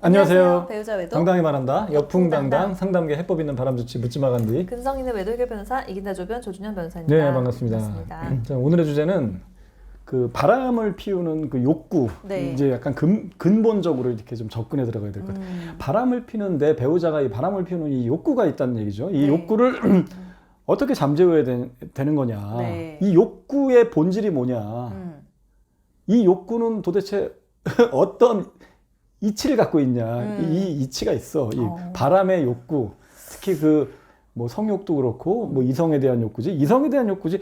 안녕하세요. 배우자 외도 당당히 말한다. 여풍당당 여풍당당. 상담계 해법 있는 바람 좋지 묻지마 간디. 근성 있는 외도 해결 변호사 이긴다 조변 조준현 변호사입니다. 네, 반갑습니다. 자, 오늘의 주제는 그 바람을 피우는 그 욕구. 네. 이제 약간 근본적으로 이렇게 좀 접근해 들어가야 될 것 같아요. 바람을 피는 내 배우자가 이 바람을 피우는 이 욕구가 있다는 얘기죠. 이 네. 욕구를 어떻게 잠재워야 되는 거냐. 네. 이 욕구의 본질이 뭐냐. 이 욕구는 도대체 어떤 이치를 갖고 있냐. 이 이치가 있어. 이 바람의 욕구. 특히 그 뭐 성욕도 그렇고 뭐 이성에 대한 욕구지. 이성에 대한 욕구지.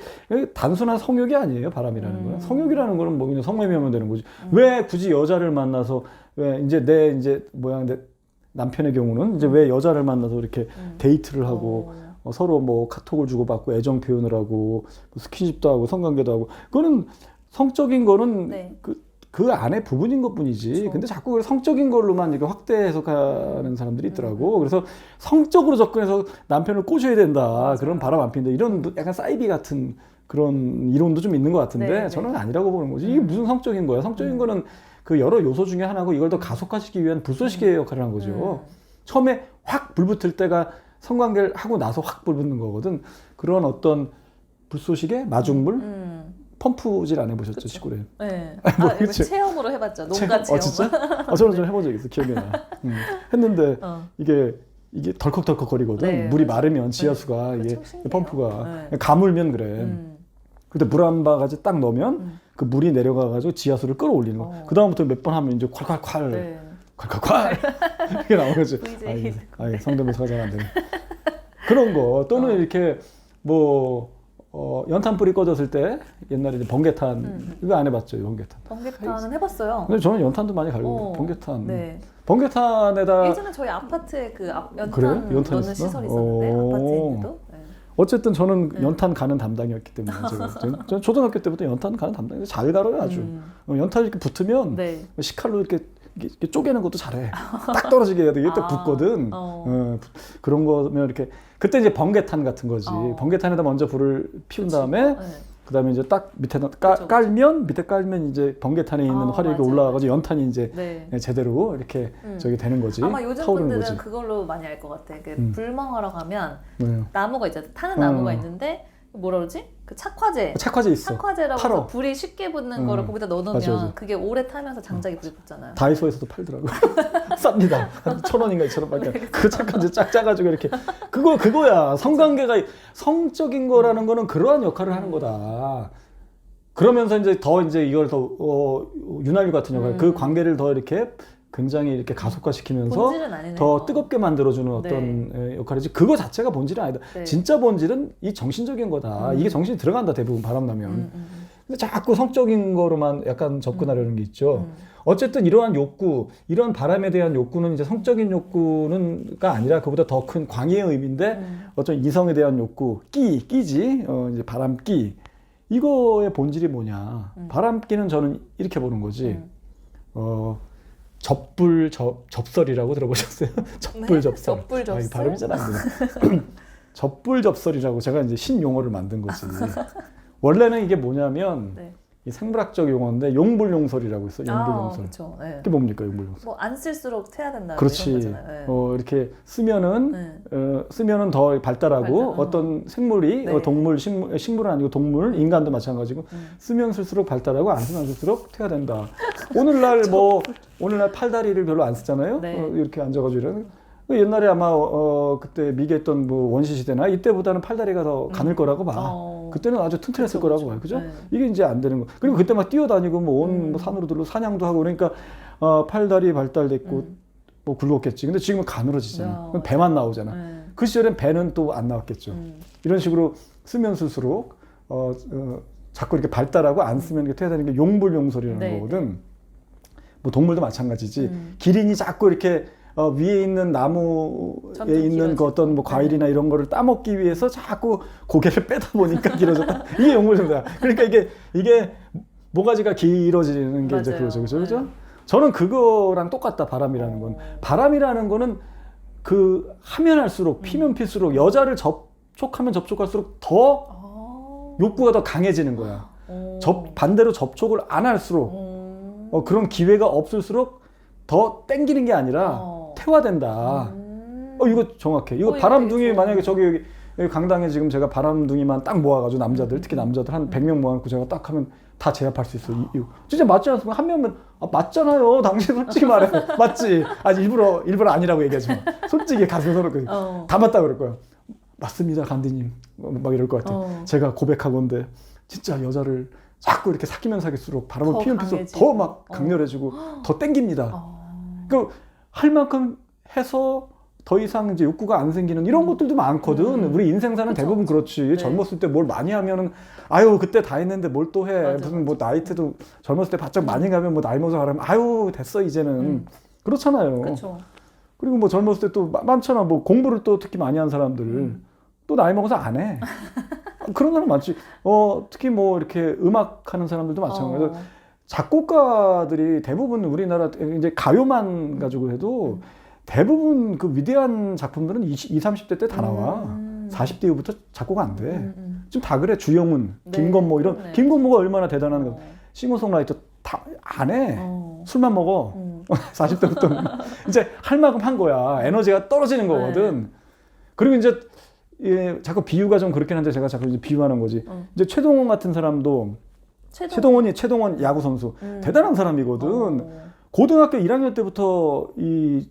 단순한 성욕이 아니에요. 바람이라는 거는. 성욕이라는 거는 뭐 그냥 성매매하면 되는 거지. 왜 굳이 여자를 만나서 왜 이제 내 남편의 경우는 이제 왜 여자를 만나서 이렇게 데이트를 하고 서로 뭐 카톡을 주고받고 애정 표현을 하고 뭐 스킨십도 하고 성관계도 하고 그거는 성적인 거는 네. 그 안에 부분인 것뿐이지. 그렇죠. 근데 자꾸 그걸 성적인 걸로만 이렇게 확대 해석하는 사람들이 있더라고. 그래서 성적으로 접근해서 남편을 꼬셔야 된다. 맞아요. 그런 바람 안 핀다. 이런 약간 사이비 같은 그런 이론도 좀 있는 것 같은데 네, 저는 네. 아니라고 보는 거지. 이게 무슨 성적인 거야? 성적인 거는 그 여러 요소 중에 하나고 이걸 더 가속화시키기 위한 불쏘시개의 역할을 한 거죠. 처음에 확 불붙을 때가 성관계를 하고 나서 확 불붙는 거거든. 그런 어떤 불쏘시개, 마중물, 펌프질 안 해보셨죠, 그쵸. 시골에? 네. 뭐 이거 그치? 체험으로 해봤죠. 농가 체험. 진짜? 저는 좀 해본 적 있어, 기억이 나. 했는데 어. 이게 덜컥덜컥 거리거든. 네, 물이 맞아요. 마르면 지하수가 네. 이게 그거 참 신기해요. 펌프가 네. 가물면 그래. 근데 물 한 바가지 딱 넣으면 그 물이 내려가가지고 지하수를 끌어올리는 거. 그 다음부터 몇 번 하면 이제 콸콸콸, 네. 콸콸콸 이게 나오는 거지. VJ. 성대모사가 잘 안 되네. 그런 거 또는 이렇게 뭐 연탄 불이 꺼졌을 때 옛날에 이제 번개탄 이거 안 해봤죠, 번개탄. 번개탄은 해봤어요. 근데 저는 연탄도 많이 갈고 번개탄. 네. 번개탄에다 예전에 저희 아파트에 그 연탄 그래요? 연탄 넣는 있었어? 시설이 있었는데 아파트인데도. 네. 어쨌든 저는 연탄 가는 담당이었기 때문에 저는 초등학교 때부터 연탄 가는 담당이었어요. 잘 갈아요 아주. 연탄 이렇게 붙으면 네. 식칼로 이렇게 쪼개는 것도 잘해. 딱 떨어지게 해야 돼. 이게 딱 붙거든. 그런 거면 이렇게 그때 이제 번개탄 같은 거지. 번개탄에다 먼저 불을 피운 다음에 네. 그다음에 이제 딱 밑에다 그쵸. 깔면 밑에 깔면 이제 번개탄에 있는 화력이 맞아요. 올라와가지고 연탄이 이제 네. 제대로 이렇게 저기 되는 거지. 아마 요즘 타오르는 분들은 거지. 그걸로 많이 알 것 같아. 그 불멍하러 가면 네. 나무가 있잖아. 타는 나무가 있는데 뭐라 그러지? 그 착화제. 착화제 있어. 착화제라고 팔어. 해서 불이 쉽게 붙는 거를 거기다 넣어놓으면 맞아. 그게 오래 타면서 장작이 불이 붙잖아요. 다이소에서도 팔더라고. 쌉니다. 한 1,000원인가 2,000원밖에. 그 착한지 쫙 짜가지고 이렇게. 그거야. 성관계가 성적인 거라는 거는 그러한 역할을 하는 거다. 그러면서 이제 이걸 더 윤활유 같은 역할, 그 관계를 더 이렇게 굉장히 이렇게 가속화시키면서 본질은 아니네요. 더 뜨겁게 만들어주는 어떤 역할이지. 그거 자체가 본질은 아니다. 네. 진짜 본질은 이 정신적인 거다. 이게 정신이 들어간다 대부분 바람 나면. 근데 자꾸 성적인 거로만 약간 접근하려는 게 있죠. 어쨌든 이러한 욕구, 이러한 바람에 대한 욕구는 이제 성적인 욕구는가 아니라 그보다 더 큰 광의의 의미인데 어떤 이성에 대한 욕구, 끼지, 이제 바람끼. 이거의 본질이 뭐냐. 바람끼는 저는 이렇게 보는 거지. 접설이라고 들어보셨어요? 접설. 접불접설? 이 발음이 잘 안 되네. 접불접설이라고 제가 이제 신용어를 만든 거지. 원래는 이게 뭐냐면 네. 이 생물학적 용어인데 용불용설이라고 있어. 용불용설. 그렇죠. 네. 그게 뭡니까 용불용설? 뭐 안 쓸수록 태야 된다. 그렇지. 이런 거잖아요. 네. 이렇게 쓰면은 더 발달하고 어떤 생물이 네. 동물, 식물은 아니고 동물, 인간도 마찬가지고 쓰면 쓸수록 발달하고 안 쓰면 쓸수록 태야 된다. 오늘날 팔다리를 별로 안 쓰잖아요. 네. 이렇게 앉아가지고 이러는. 옛날에 아마 그때 미개했던 뭐 원시 시대나 이때보다는 팔다리가 더 가늘 거라고 봐. 그때는 아주 튼튼했을 거라고 봐요. 그죠? 네. 이게 이제 안 되는 거. 그리고 그때 막 뛰어다니고 뭐 온 산으로 들러 사냥도 하고 그러니까 팔다리 발달됐고 뭐 굵었겠지. 근데 지금은 가늘어지잖아. 그럼 배만 나오잖아. 네. 그 시절엔 배는 또 안 나왔겠죠. 이런 식으로 쓰면 쓸수록 자꾸 이렇게 발달하고 안 쓰면 이렇게 퇴화되는 게 용불용설이라는 네. 거거든. 뭐 동물도 마찬가지지. 기린이 자꾸 이렇게 위에 있는 나무에 점점 있는 그 길어지고. 어떤 뭐 과일이나 이런 거를 따먹기 위해서 자꾸 고개를 빼다 보니까 길어졌다. 이게 용불용설이야. 그러니까 이게 모가지가 길어지는 게 이제 맞아요. 그거죠. 그죠? 저는 그거랑 똑같다. 바람이라는 건. 바람이라는 거는 그 하면 할수록 피면 필수록 여자를 접촉하면 접촉할수록 더 욕구가 더 강해지는 거야. 반대로 접촉을 안 할수록 그런 기회가 없을수록 더 땡기는 게 아니라 태화된다. 이거 정확해. 이거 바람둥이 만약에 여기 강당에 지금 제가 바람둥이만 딱 모아가지고 남자들 특히 남자들 한 100명 모아놓고 제가 딱 하면 다 제압할 수 있어. 진짜 맞지 않습니까? 한 명은 맞잖아요. 당신 솔직히 말해. 맞지? 일부러 아니라고 얘기하지 마. 솔직히 가슴 서로 다 맞다 그럴 거야. 맞습니다, 간디님. 막 이럴 것 같아. 제가 고백하건데 진짜 여자를 자꾸 이렇게 사귀면 사귈수록 바람을 피우면 피울수록 더 막 강렬해지고 더 땡깁니다. 그 할 만큼 해서 더 이상 이제 욕구가 안 생기는 이런 것들도 많거든. 우리 인생사는 대부분 그렇지. 네. 젊었을 때 뭘 많이 하면은 아유 그때 다 했는데 뭘 또 해. 무슨 뭐 나이트도 젊었을 때 바짝 많이 가면 뭐 나이 먹어서 가면 아유 됐어 이제는 그렇잖아요. 그쵸. 그리고 뭐 젊었을 때 또 많잖아. 뭐 공부를 또 특히 많이 한 사람들 또 나이 먹어서 안 해. 그런 사람 많지. 특히 뭐 이렇게 음악 하는 사람들도 마찬가지로 작곡가들이 대부분 우리나라 이제 가요만 가지고 해도 대부분 그 위대한 작품들은 20, 30대 때 다 나와. 40대 이후부터 작곡 안 돼. 지금 다 그래. 주영훈, 김건모 이런. 네. 김건모가 얼마나 대단한 거. 싱어송라이터 다 안 해. 술만 먹어. 40대부터 이제 할 만큼 한 거야. 에너지가 떨어지는 거거든. 네. 그리고 이제 자꾸 비유가 좀 그렇긴 한데 제가 자꾸 이제 비유하는 거지. 이제 최동원 같은 사람도 최동원 야구 선수 대단한 사람이거든. 고등학교 1학년 때부터 이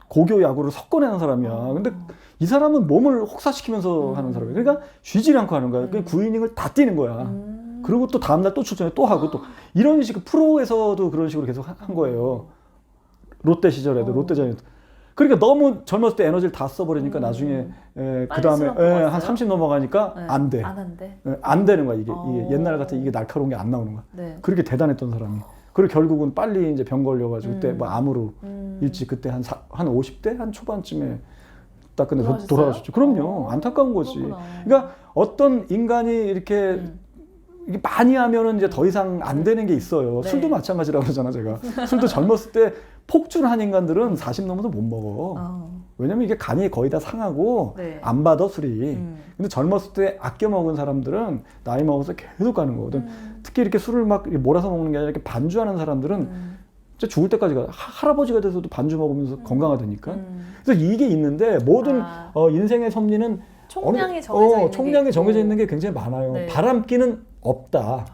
고교 야구를 섞어내는 사람이야. 근데 이 사람은 몸을 혹사시키면서 하는 사람이야. 그러니까 쉬지 않고 하는 거야. 9이닝을 다 뛰는 거야. 그리고 또 다음날 또 출전해 또 하고 또 이런 식으로 프로에서도 그런 식으로 계속 한 거예요. 롯데 시절에도 롯데전에도. 그러니까 너무 젊었을 때 에너지를 다 써버리니까 나중에 그 다음에 한 30 넘어가니까 안 돼. 안 되는 거야 이게 옛날 같은 이게 날카로운 게 안 나오는 거야. 네. 그렇게 대단했던 사람이. 그리고 결국은 빨리 이제 병 걸려가지고 그때 뭐 암으로 일찍 그때 한 50대 한 초반쯤에 딱 근데 돌아가셨죠. 그럼요. 안타까운 거지. 그렇구나. 그러니까 어떤 인간이 이렇게 많이 하면은 이제 더 이상 안 되는 게 있어요. 네. 술도 마찬가지라고 그러잖아, 제가. 술도 젊었을 때 폭주한 인간들은 40 넘어서 못 먹어. 왜냐면 이게 간이 거의 다 상하고 네. 안 받아, 술이. 근데 젊었을 때 아껴 먹은 사람들은 나이 먹어서 계속 가는 거거든. 특히 이렇게 술을 막 몰아서 먹는 게 아니라 이렇게 반주하는 사람들은 진짜 죽을 때까지 가. 할아버지가 돼서도 반주 먹으면서 건강하다니까. 그래서 이게 있는데 모든 인생의 섭리는 총량이 정해져 있는 게 굉장히 많아요. 네. 바람기는 없다.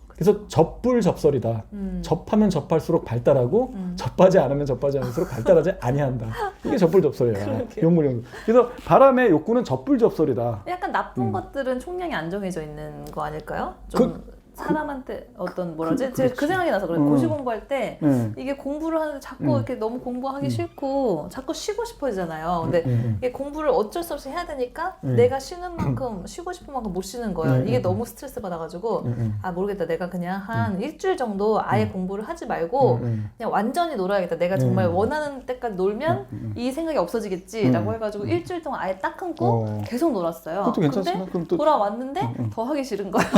그래서 접불접설이다. 접하면 접할수록 발달하고 접하지 않으면 접하지 않을수록 발달하지 아니한다. 이게 접불접설이야. 용물. 그래서 바람의 욕구는 접불접설이다. 약간 나쁜 것들은 총량이 안 정해져 있는 거 아닐까요? 좀 사람한테 어떤 제가 그 생각이 나서 그래요. 고시 공부할 때 이게 공부를 하는데 자꾸 이렇게 너무 공부하기 싫고 자꾸 쉬고 싶어지잖아요. 근데 이게 공부를 어쩔 수 없이 해야 되니까 내가 쉬는 만큼 쉬고 싶은 만큼 못 쉬는 거예요. 이게 너무 스트레스 받아가지고 모르겠다. 내가 그냥 한 일주일 정도 아예 공부를 하지 말고 그냥 완전히 놀아야겠다. 내가 정말 원하는 때까지 놀면 이 생각이 없어지겠지라고 해가지고 일주일 동안 아예 딱 끊고 계속 놀았어요. 그것도 괜찮지만 근데 돌아왔는데 더 하기 싫은 거예요.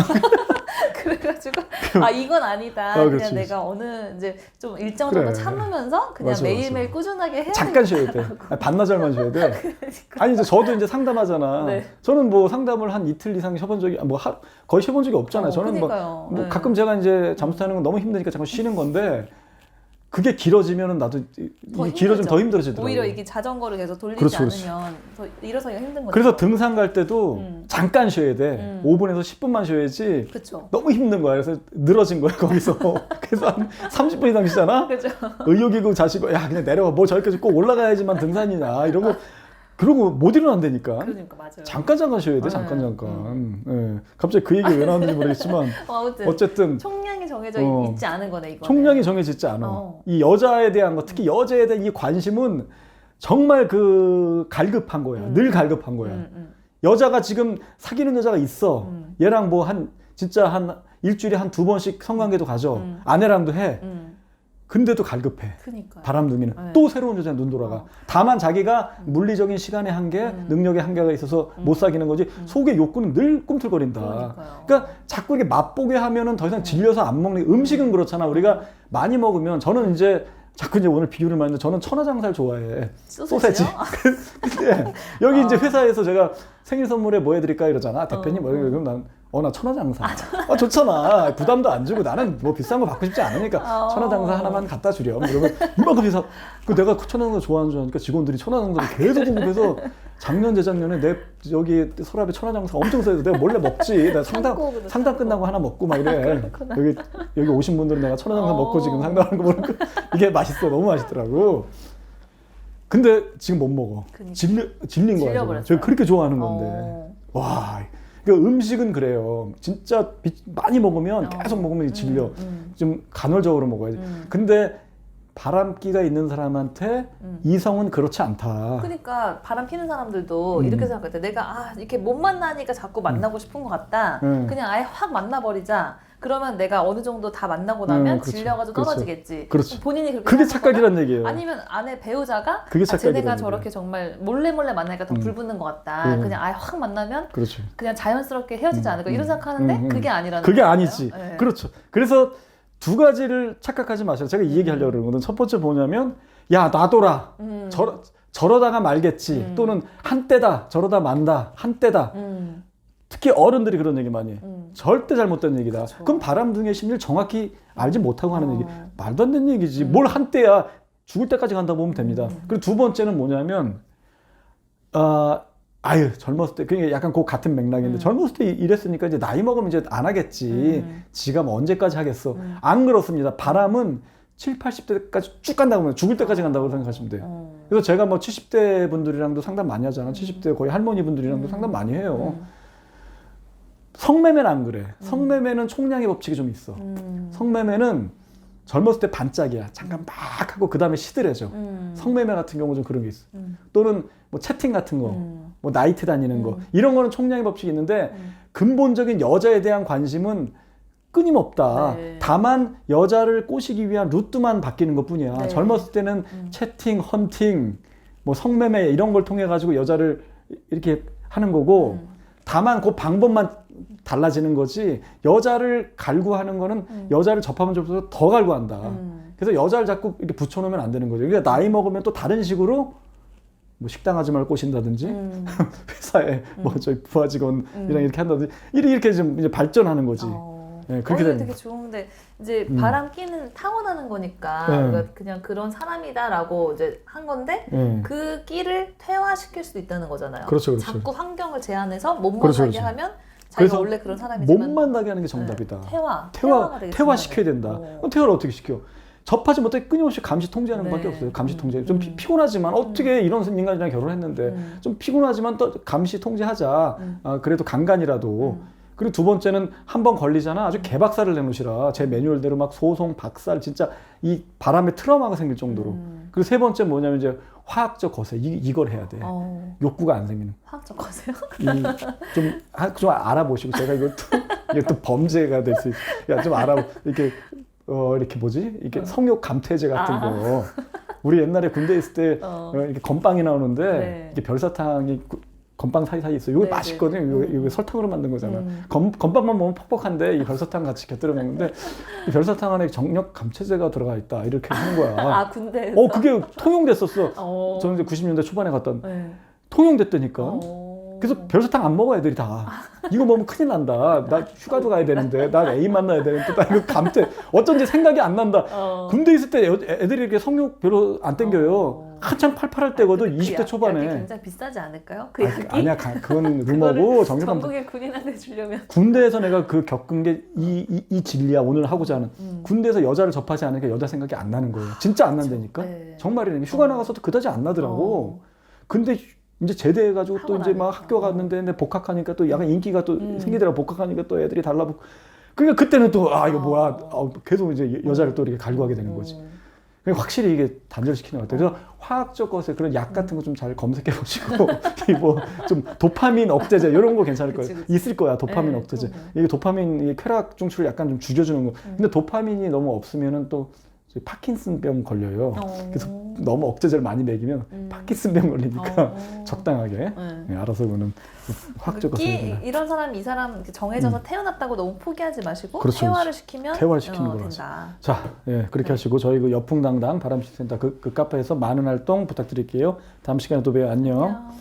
그래가지고 이건 아니다. 그냥 그렇지. 내가 어느 이제 좀 일정 정도 참으면서 그냥 매일매일 꾸준하게 해야 잠깐 쉬어야 돼. 반나절만 쉬어야 돼. 아니 이제 저도 이제 상담하잖아. 네. 저는 뭐 상담을 한 이틀 이상 쉬어본 적이 거의 쉬어본 적이 없잖아요. 저는 뭐 네. 가끔 제가 이제 잠수 타는 건 너무 힘드니까 잠깐 쉬는 건데. 그게 길어지면은 나도 길어지면 더 힘들어지더라고요. 오히려 이게 자전거를 계속 돌리지 않으면 더 일어서기가 힘든 거죠. 그래서 등산 갈 때도 잠깐 쉬어야 돼. 5분에서 10분만 쉬어야지. 그쵸. 너무 힘든 거야. 그래서 늘어진 거야 거기서. 그래서 한 30분 이상 쉬잖아. 그죠. 의욕이고 자시고 야 그냥 내려와 뭐 저기까지 꼭 올라가야지만 등산이냐 이런 거. 그러고 못 일어난다니까. 그러니까 맞아요. 잠깐 쉬어야 돼. 잠깐. 네. 갑자기 그 얘기 왜 나왔는지 모르겠지만 어쨌든 총량이 정해져 있지 않은 거네 이거. 총량이 정해져 있지 않아. 이 여자에 대한 거, 특히 여자에 대한 이 관심은 정말 갈급한 거야. 늘 갈급한 거야. 여자가 지금 사귀는 여자가 있어. 얘랑 뭐 진짜 한 일주일에 한 2번씩 성관계도 가져. 아내랑도 해. 근데도 갈급해. 그러니까요. 바람둥이는. 네. 또 새로운 여자에 눈 돌아가. 다만 자기가 물리적인 시간의 한계, 능력의 한계가 있어서 못 사귀는 거지 속의 욕구는 늘 꿈틀거린다. 그러니까 자꾸 이게 맛보게 하면은 더 이상 질려서 안 먹는 음식은 그렇잖아. 우리가 많이 먹으면 저는 이제 자꾸 이제 오늘 비유를 많이 했는데 저는 천하장사를 좋아해. 소세지. 근데 여기 이제 회사에서 제가 생일 선물에 뭐 해드릴까 이러잖아. 대표님 뭐 이러면 난 나 천하장사. 좋잖아. 부담도 안 주고 나는 뭐 비싼 거 받고 싶지 않으니까 천하장사 하나만 갖다 주렴. 그러면 이만큼 비싸. 그 내가 천하장사 좋아하는 줄 아니까 직원들이 천하장사를 계속 공급해서 작년 재작년에 내 여기 서랍에 천하장사 엄청 써서 내가 몰래 먹지. 내가 상담 끝나고 하나 먹고 막 이래. 여기 오신 분들은 내가 천하장사 먹고 지금 상담하는 거 보니까 이게 맛있어. 너무 맛있더라고. 근데 지금 못 먹어. 질린 거야. 제가 그렇게 좋아하는 건데. 와. 그러니까 음식은 그래요. 진짜 많이 먹으면 계속 먹으면 질려. 좀 간헐적으로 먹어야지. 근데 바람기가 있는 사람한테 이성은 그렇지 않다. 그러니까 바람 피는 사람들도 이렇게 생각할 때 내가 이렇게 못 만나니까 자꾸 만나고 싶은 것 같다. 그냥 아예 확 만나버리자. 그러면 내가 어느 정도 다 만나고 나면 그렇죠. 질려가지고 떨어지겠지. 그렇죠. 본인이 그렇게 그게 착각이란 얘기예요. 아니면 아내 배우자가 그게 쟤네가 저렇게 정말 몰래 만나니까 더 불붙는 것 같다. 그냥 아예 확 만나면 그렇죠. 그냥 자연스럽게 헤어지지 않을까 이런 생각하는데 그게 아니라는 그게 거예요. 아니지. 네. 그렇죠. 그래서 두 가지를 착각하지 마세요. 제가 이 얘기 하려고 그러거든. 첫 번째 뭐냐면 야 놔둬라. 저러다가 말겠지. 또는 한때다. 저러다 만다. 한때다. 특히 어른들이 그런 얘기 많이 해. 절대 잘못된 얘기다. 그렇죠. 그럼 바람둥이의 심리를 정확히 알지 못하고 하는 얘기. 말도 안 되는 얘기지. 뭘 한때야. 죽을 때까지 간다고 보면 됩니다. 그리고 두 번째는 뭐냐면 젊었을 때 그게 약간 그 같은 맥락인데 젊었을 때 이랬으니까 이제 나이 먹으면 이제 안 하겠지. 지가 뭐 언제까지 하겠어. 안 그렇습니다. 바람은 7, 80대까지 쭉 간다고 하면 죽을 때까지 간다고 생각하시면 돼요. 그래서 제가 뭐 70대 분들이랑도 상담 많이 하잖아. 70대 거의 할머니 분들이랑도 상담 많이 해요. 성매매는 안 그래. 성매매는 총량의 법칙이 좀 있어. 성매매는 젊었을 때 반짝이야. 잠깐 막 하고 그 다음에 시들해져. 성매매 같은 경우 좀 그런 게 있어. 또는 뭐 채팅 같은 거, 뭐 나이트 다니는 거 이런 거는 총량의 법칙이 있는데 근본적인 여자에 대한 관심은 끊임없다. 네. 다만 여자를 꼬시기 위한 루트만 바뀌는 것뿐이야. 네. 젊었을 때는 채팅, 헌팅, 뭐 성매매 이런 걸 통해 가지고 여자를 이렇게 하는 거고 다만 그 방법만 달라지는 거지 여자를 갈구하는 거는 여자를 접하면 접수록 더 갈구한다. 그래서 여자를 자꾸 이렇게 붙여놓으면 안 되는 거죠. 그러니까 나이 먹으면 또 다른 식으로 뭐 식당 아줌마를 꼬신다든지 회사에 뭐 저희 부하 직원이랑 이렇게 한다든지 이렇게 좀 이제 발전하는 거지. 네, 그렇게 되는 되게 좋은데 이제 바람 끼는 타고나는 거니까 그냥 그런 사람이다라고 이제 한 건데 그 끼를 퇴화시킬 수도 있다는 거잖아요. 그렇죠. 자꾸 환경을 제한해서 못 만나게 하면 자기가 원래 그런 못 사람이지만 만나게 하는 게 정답이다. 퇴화시켜야 퇴화시켜야 된다. 그럼 퇴화를 어떻게 시켜? 접하지 못해 끊임없이 감시 통제하는 것밖에 없어요. 감시 통제. 좀 피곤하지만 어떻게 이런 인간이랑 결혼했는데 좀 피곤하지만 또 감시 통제하자. 그래도 간간이라도. 그리고 두 번째는 한 번 걸리잖아. 아주 개박살을 내놓으시라. 제 매뉴얼대로 막 소송, 박살, 진짜 이 바람에 트라우마가 생길 정도로. 그리고 세 번째 뭐냐면 이제 화학적 거세. 이걸 해야 돼. 욕구가 안 생기는. 화학적 거세요? 좀 알아보시고 제가 이게 또 범죄가 될 수 있어요. 좀 이렇게 이렇게 뭐지? 이렇게 성욕 감퇴제 같은 거. 우리 옛날에 군대 있을 때 이렇게 건빵이 나오는데 이게 별사탕이 건빵 사이사이 있어. 이거 맛있거든요. 이거 설탕으로 만든 거잖아. 건빵만 먹으면 퍽퍽한데 이 별사탕 같이 곁들여 먹는데 이 별사탕 안에 정력 감퇴제가 들어가 있다. 이렇게 하는 거야. 군대에서? 그게 통용됐었어. 저는 이제 90년대 초반에 갔던 통용됐다니까. 그래서 별사탕 안 먹어 애들이 다. 이거 먹으면 큰일 난다. 나 휴가도 가야 되는데 나 애인 만나야 되는데 나 이거 감퇴 어쩐지 생각이 안 난다. 군대 있을 때 애들이 이렇게 성욕 별로 안 땡겨요. 한참 팔팔할 때거든. 20대 초반에. 약이 굉장히 비싸지 않을까요? 그 약이? 아니야 그건 루머고 전국의 군인한테 주려면 군대에서 내가 그 겪은 게 이 진리야. 오늘 하고자 하는 군대에서 여자를 접하지 않으니까 여자 생각이 안 나는 거예요. 진짜 안 난다니까. 정말이네. 휴가 나가서도 그다지 안 나더라고. 근데 이제 제대해가지고 또 이제 막 학교 갔는데 근데 복학하니까 또 약간 인기가 또 생기더라고. 복학하니까 또 애들이 달라붙고. 그러니까 그때는 또 이거 뭐야. 계속 이제 여자를 또 이렇게 갈구하게 되는 거지. 확실히 이게 단절시키는 것 같아요. 그래서 화학적 것에 그런 약 같은 거 좀 잘 검색해 보시고 뭐 좀 도파민 억제제 이런 거 괜찮을 거예요. 그치. 있을 거야 도파민 억제제. 이게 도파민 쾌락 중추를 약간 좀 죽여주는 거. 근데 도파민이 너무 없으면은 또 파킨슨병 걸려요. 그래서 너무 억제제를 많이 먹이면 파킨슨병 걸리니까 적당하게 알아서 그는 화학적 것에 이런 사람 이 사람 정해져서 태어났다고 너무 포기하지 마시고 그렇죠, 퇴화를 시키면 퇴화시키는 거라서. 된다. 자, 그렇게 하시고 저희 그 여풍당당 바람식센터 그 카페에서 많은 활동 부탁드릴게요. 다음 시간에 또 봬요. 안녕.